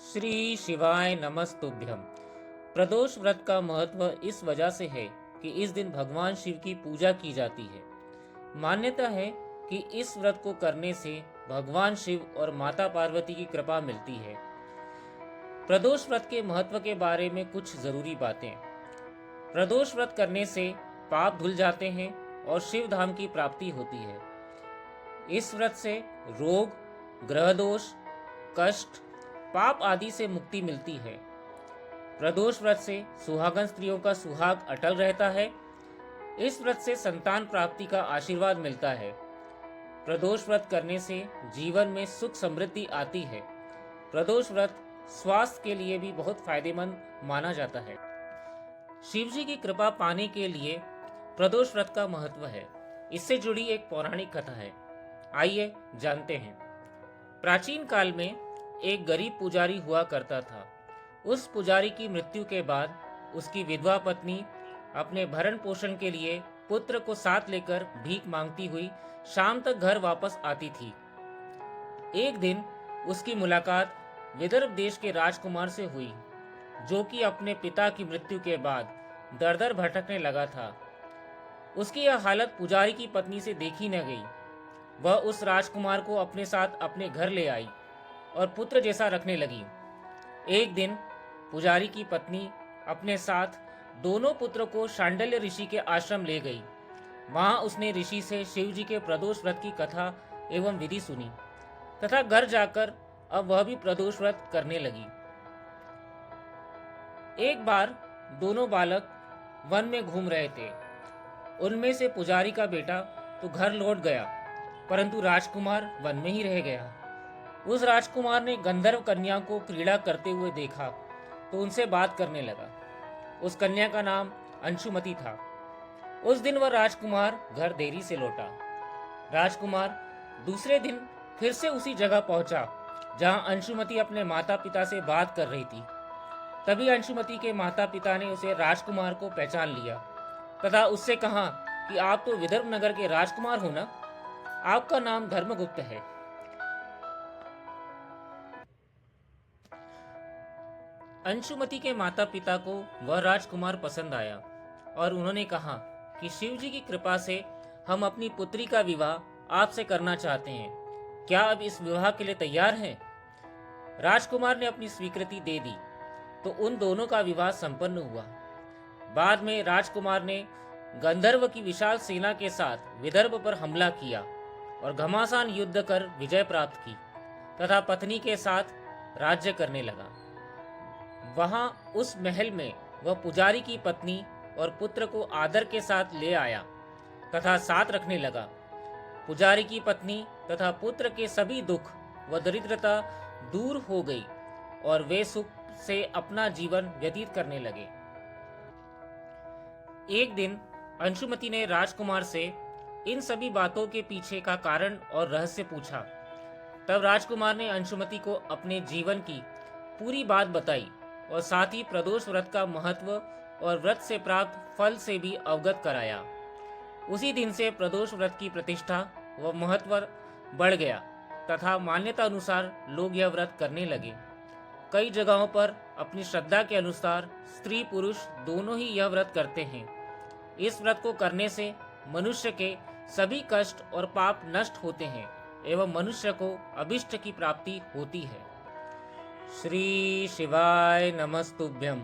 श्री शिवाय नमस्तुभ्यम। प्रदोष व्रत का महत्व इस वजह से है कि इस दिन भगवान शिव की पूजा की जाती है। मान्यता है कि इस व्रत को करने से भगवान शिव और माता पार्वती की कृपा मिलती है। प्रदोष व्रत के महत्व के बारे में कुछ जरूरी बातें। प्रदोष व्रत करने से पाप धुल जाते हैं और शिव धाम की प्राप्ति होती है। इस व्रत से रोग, ग्रह दोष, कष्ट, पाप आदि से मुक्ति मिलती है। प्रदोष व्रत से सुहागन स्त्रियों का सुहाग अटल रहता है। इस व्रत से संतान प्राप्ति का आशीर्वाद मिलता है। प्रदोष व्रत करने से जीवन में सुख समृद्धि आती है। प्रदोष व्रत स्वास्थ्य के लिए भी बहुत फायदेमंद माना जाता है। शिव जी की कृपा पाने के लिए प्रदोष व्रत का महत्व है। इससे जुड़ी एक पौराणिक कथा है, आइए जानते हैं। प्राचीन काल में एक गरीब पुजारी हुआ करता था। उस पुजारी की मृत्यु के बाद उसकी विधवा पत्नी अपने भरण पोषण के लिए पुत्र को साथ लेकर भीख मांगती हुई शाम तक घर वापस आती थी। एक दिन उसकी मुलाकात विदर्भ देश के राजकुमार से हुई, जो कि अपने पिता की मृत्यु के बाद दर दर भटकने लगा था। उसकी यह हालत पुजारी की पत्नी से देखी न गई। वह उस राजकुमार को अपने साथ अपने घर ले आई और पुत्र जैसा रखने लगी। एक दिन पुजारी की पत्नी अपने साथ दोनों पुत्रों को शांडिल्य ऋषि के आश्रम ले गई। वहां उसने ऋषि से शिव जी के प्रदोष व्रत की कथा एवं विधि सुनी तथा घर जाकर अब वह भी प्रदोष व्रत करने लगी। एक बार दोनों बालक वन में घूम रहे थे। उनमें से पुजारी का बेटा तो घर लौट गया, परंतु राजकुमार वन में ही रह गया। उस राजकुमार ने गंधर्व कन्या को क्रीड़ा करते हुए देखा तो उनसे बात करने लगा। उस कन्या का नाम अंशुमति था। उस दिन वह राजकुमार घर देरी से लौटा। राजकुमार दूसरे दिन फिर से उसी जगह पहुंचा जहां अंशुमति अपने माता पिता से बात कर रही थी। तभी अंशुमति के माता पिता ने उसे राजकुमार को पहचान लिया तथा उससे कहा कि आप तो विदर्भ नगर के राजकुमार हो ना, आपका नाम धर्मगुप्त है। अंशुमति के माता पिता को वह राजकुमार पसंद आया और उन्होंने कहा कि शिव जी की कृपा से हम अपनी पुत्री का विवाह आपसे करना चाहते हैं। क्या अब इस विवाह के लिए तैयार हैं? राजकुमार ने अपनी स्वीकृति दे दी तो उन दोनों का विवाह संपन्न हुआ। बाद में राजकुमार ने गंधर्व की विशाल सेना के साथ विदर्भ पर हमला किया और घमासान युद्ध कर विजय प्राप्त की तथा पत्नी के साथ राज्य करने लगा। वहां उस महल में वह पुजारी की पत्नी और पुत्र को आदर के साथ ले आया तथा साथ रखने लगा। पुजारी की पत्नी तथा पुत्र के सभी दुख व दरिद्रता दूर हो गई और वे सुख से अपना जीवन व्यतीत करने लगे। एक दिन अंशुमति ने राजकुमार से इन सभी बातों के पीछे का कारण और रहस्य पूछा। तब राजकुमार ने अंशुमति को अपने जीवन की पूरी बात बताई और साथ ही प्रदोष व्रत का महत्व और व्रत से प्राप्त फल से भी अवगत कराया। उसी दिन से प्रदोष व्रत की प्रतिष्ठा व महत्व बढ़ गया तथा मान्यता अनुसार लोग यह व्रत करने लगे। कई जगहों पर अपनी श्रद्धा के अनुसार स्त्री पुरुष दोनों ही यह व्रत करते हैं। इस व्रत को करने से मनुष्य के सभी कष्ट और पाप नष्ट होते हैं एवं मनुष्य को अभिष्ट की प्राप्ति होती है। श्री शिवाय नमस्तुभ्यम।